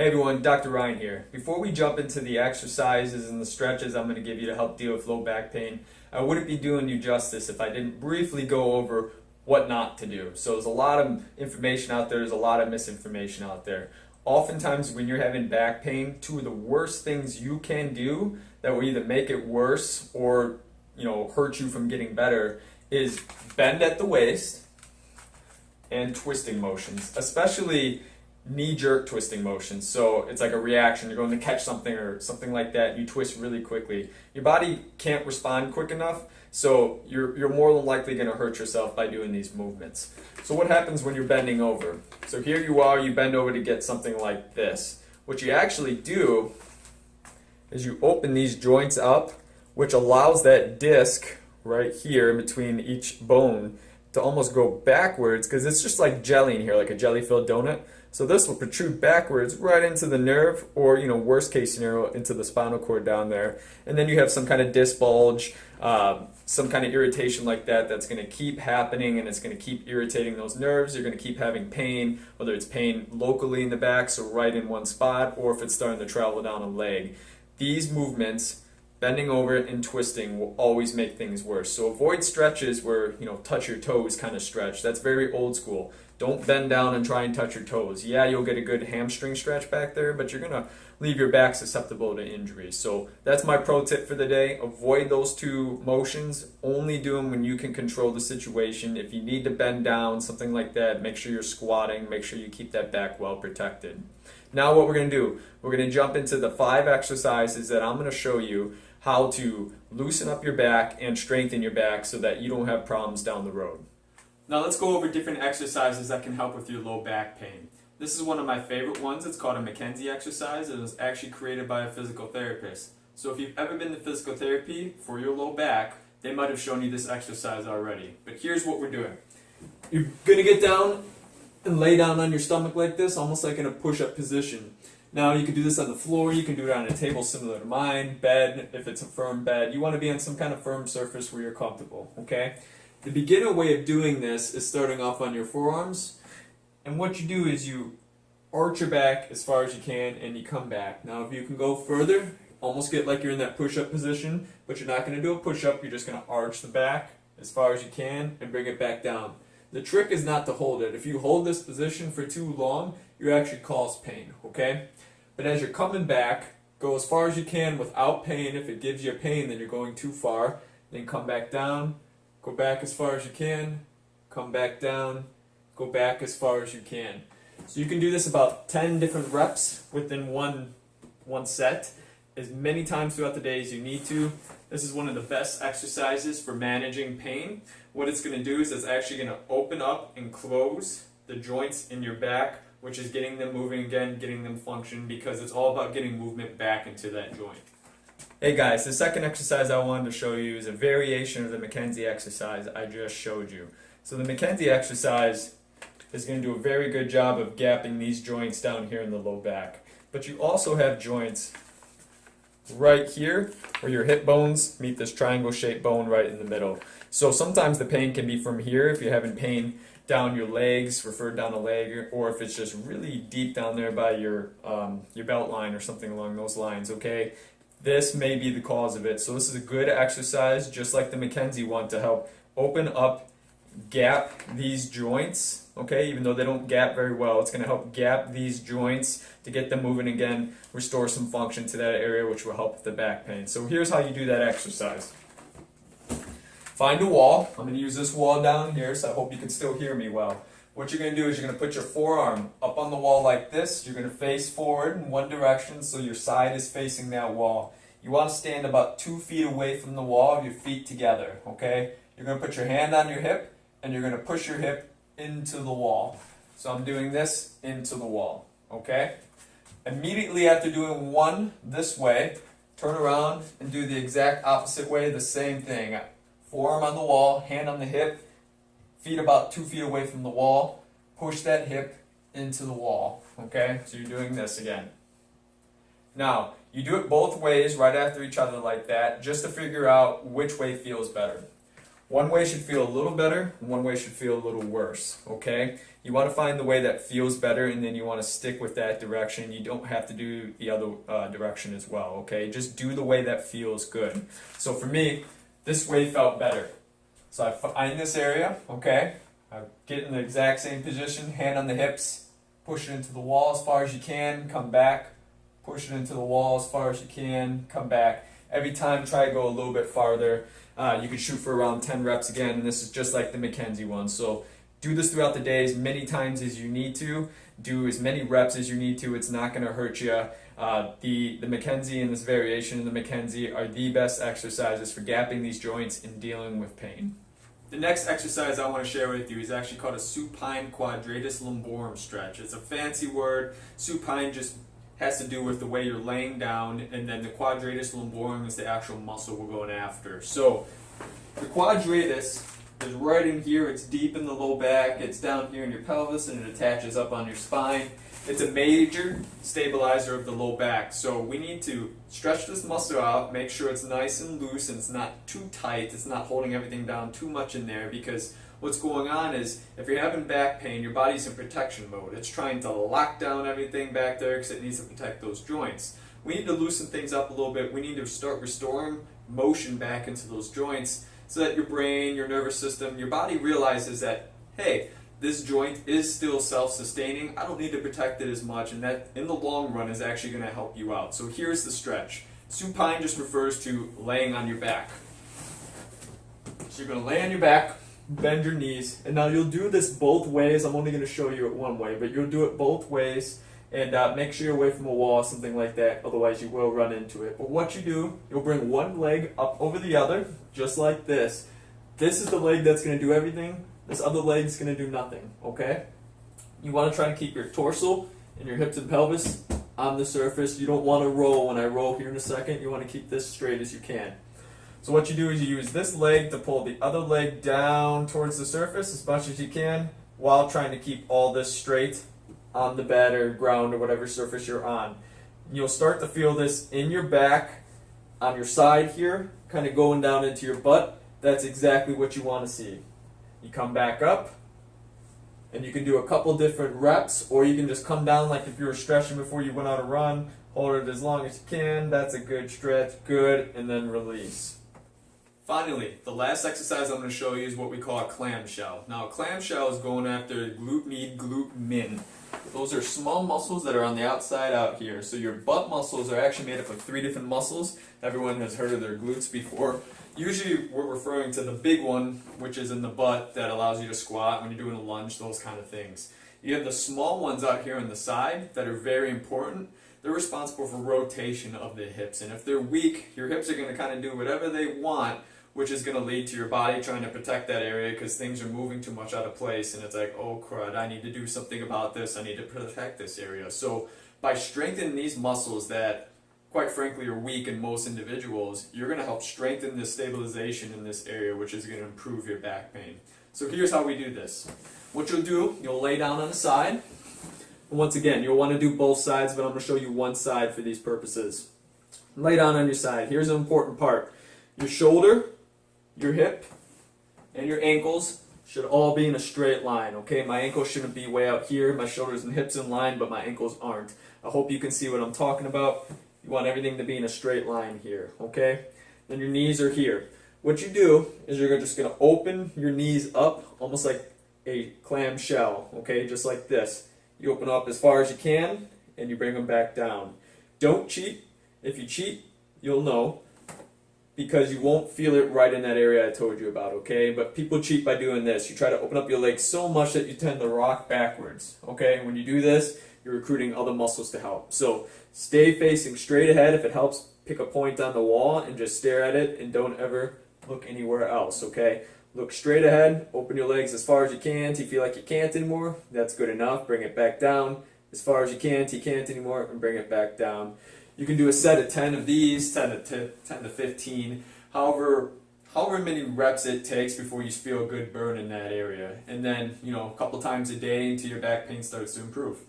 Hey everyone, Dr. Ryan here. Before we jump into the exercises and the stretches I'm going to give you to help deal with low back pain, I wouldn't be doing you justice if I didn't briefly go over what not to do. So there's a lot of information out there, there's a lot of misinformation out there. Oftentimes when you're having back pain, two of the worst things you can do that will either make it worse or hurt you from getting better is bend at the waist and twisting motions, especially knee-jerk twisting motions. So it's like a reaction. You're going to catch something or something like that. You twist really quickly. Your body can't respond quick enough, so you're more than likely going to hurt yourself by doing these movements. So what happens when you're bending over? So here you are, you bend over to get something like this. What you actually do is you open these joints up, which allows that disc right here in between each bone to almost go backwards, because it's just like jelly in here, like a jelly-filled donut. So this will protrude backwards right into the nerve, or worst case scenario, into the spinal cord down there. And then you have some kind of disc bulge, some kind of irritation like that that's going to keep happening, and it's going to keep irritating those nerves. You're going to keep having pain, whether it's pain locally in the back, so right in one spot, or if it's starting to travel down a leg. These movements, bending over and twisting, will always make things worse. So avoid stretches where, touch your toes kind of stretch. That's very old school. Don't bend down and try and touch your toes. Yeah, you'll get a good hamstring stretch back there, but you're going to leave your back susceptible to injury. So that's my pro tip for the day. Avoid those two motions. Only do them when you can control the situation. If you need to bend down, something like that, make sure you're squatting. Make sure you keep that back well protected. Now what we're going to do, we're going to jump into the 5 exercises that I'm going to show you how to loosen up your back and strengthen your back so that you don't have problems down the road. Now let's go over different exercises that can help with your low back pain. This is one of my favorite ones. It's called a Mackenzie Exercise. It was actually created by a physical therapist. So if you've ever been to physical therapy for your low back, they might have shown you this exercise already. But here's what we're doing. You're going to get down and lay down on your stomach like this, almost like in a push-up position. Now you can do this on the floor, you can do it on a table similar to mine, bed, if it's a firm bed. You want to be on some kind of firm surface where you're comfortable, okay? The beginner way of doing this is starting off on your forearms, and what you do is you arch your back as far as you can and you come back. Now if you can go further, almost get like you're in that push-up position, but you're not going to do a push-up, you're just going to arch the back as far as you can and bring it back down. The trick is not to hold it. If you hold this position for too long, you actually cause pain, okay? But as you're coming back, go as far as you can without pain. If it gives you pain, then you're going too far. Then come back down, go back as far as you can, come back down, go back as far as you can. So you can do this about 10 different reps within one set, as many times throughout the day as you need to. This is one of the best exercises for managing pain. What it's going to do is it's actually going to open up and close the joints in your back, which is getting them moving again, getting them function, because it's all about getting movement back into that joint. Hey guys, the second exercise I wanted to show you is a variation of the Mackenzie exercise I just showed you. So the Mackenzie exercise is going to do a very good job of gapping these joints down here in the low back. But you also have joints right here where your hip bones meet this triangle shaped bone right in the middle. So sometimes the pain can be from here if you're having pain down your legs, referred down a leg, or if it's just really deep down there by your belt line or something along those lines, okay? This may be the cause of it. So this is a good exercise, just like the Mackenzie one, to help open up, gap these joints, okay? Even though they don't gap very well, it's going to help gap these joints to get them moving again, restore some function to that area, which will help with the back pain. So here's how you do that exercise. Find a wall. I'm going to use this wall down here, so I hope you can still hear me well. What you're going to do is you're going to put your forearm up on the wall like this. You're going to face forward in one direction, so your side is facing that wall. You want to stand about 2 feet away from the wall, your feet together, okay? You're going to put your hand on your hip, and you're going to push your hip into the wall. So I'm doing this into the wall, okay? Immediately after doing one this way, turn around and do the exact opposite way, the same thing. Forearm on the wall, hand on the hip, feet about 2 feet away from the wall, push that hip into the wall, okay? So you're doing this again. Now, you do it both ways right after each other like that, just to figure out which way feels better. One way should feel a little better, and one way should feel a little worse, okay? You want to find the way that feels better, and then you want to stick with that direction. You don't have to do the other direction as well, okay? Just do the way that feels good. So for me, this way felt better. So I find this area, okay? I get in the exact same position, hand on the hips, push it into the wall as far as you can, come back, push it into the wall as far as you can, come back. Every time, try to go a little bit farther. You can shoot for around 10 reps again, and this is just like the Mackenzie one. So do this throughout the day as many times as you need to. Do as many reps as you need to. It's not going to hurt you. The Mackenzie and this variation in the Mackenzie are the best exercises for gapping these joints and dealing with pain. The next exercise I want to share with you is actually called a supine quadratus lumborum stretch. It's a fancy word. Supine just has to do with the way you're laying down, and then the quadratus lumborum is the actual muscle we're going after. So the quadratus is right in here. It's deep in the low back. It's down here in your pelvis, and it attaches up on your spine. It's a major stabilizer of the low back. So we need to stretch this muscle out, make sure it's nice and loose and it's not too tight. It's not holding everything down too much in there, because what's going on is if you're having back pain, your body's in protection mode. It's trying to lock down everything back there because it needs to protect those joints. We need to loosen things up a little bit. We need to start restoring motion back into those joints so that your brain, your nervous system, your body realizes that, hey, this joint is still self-sustaining. I don't need to protect it as much, and that in the long run is actually going to help you out. So here's the stretch. Supine just refers to laying on your back. So you're going to lay on your back, bend your knees, and now you'll do this both ways. I'm only going to show you it one way, but you'll do it both ways, and make sure you're away from a wall or something like that, otherwise you will run into it. But what you do, you'll bring one leg up over the other, just like this. This is the leg that's going to do everything. This other leg is going to do nothing, okay? You want to try to keep your torso and your hips and pelvis on the surface. You don't want to roll. When I roll here in a second, you want to keep this straight as you can. So what you do is you use this leg to pull the other leg down towards the surface as much as you can, while trying to keep all this straight on the bed or ground or whatever surface you're on. You'll start to feel this in your back, on your side here, kind of going down into your butt. That's exactly what you want to see. You come back up, and you can do a couple different reps, or you can just come down like if you were stretching before you went on a run. Hold it as long as you can. That's a good stretch. Good, and then release. Finally, the last exercise I'm going to show you is what we call a clam shell. Now, a clam shell is going after glute med, glute min. Those are small muscles that are on the outside out here. So your butt muscles are actually made up of 3 different muscles. Everyone has heard of their glutes before. Usually we're referring to the big one, which is in the butt, that allows you to squat when you're doing a lunge, those kind of things. You have the small ones out here on the side that are very important. They're responsible for rotation of the hips. And if they're weak, your hips are going to kind of do whatever they want, which is going to lead to your body trying to protect that area because things are moving too much out of place. And it's like, oh crud, I need to do something about this. I need to protect this area. So by strengthening these muscles that quite frankly are weak in most individuals, you're going to help strengthen the stabilization in this area, which is going to improve your back pain. So here's how we do this. What you'll do, you'll lay down on the side. And once again, you'll want to do both sides, but I'm going to show you one side for these purposes. Lay down on your side. Here's an important part. Your shoulder, your hip, and your ankles should all be in a straight line, okay? My ankles shouldn't be way out here. My shoulders and hips in line, but my ankles aren't. I hope you can see what I'm talking about. You want everything to be in a straight line here, okay? Then your knees are here. What you do is you're just going to open your knees up almost like a clam shell, okay? Just like this. You open up as far as you can, and you bring them back down. Don't cheat. If you cheat, you'll know, because you won't feel it right in that area I told you about, okay? But people cheat by doing this. You try to open up your legs so much that you tend to rock backwards, okay? When you do this, you're recruiting other muscles to help. So stay facing straight ahead. If it helps, pick a point on the wall and just stare at it, and don't ever look anywhere else, okay? Look straight ahead, open your legs as far as you can till you feel like you can't anymore. That's good enough. Bring it back down as far as you can till you can't anymore, and bring it back down. You can do a set of 10 of these, 10 to 15, however many reps it takes before you feel a good burn in that area. And then, a couple times a day until your back pain starts to improve.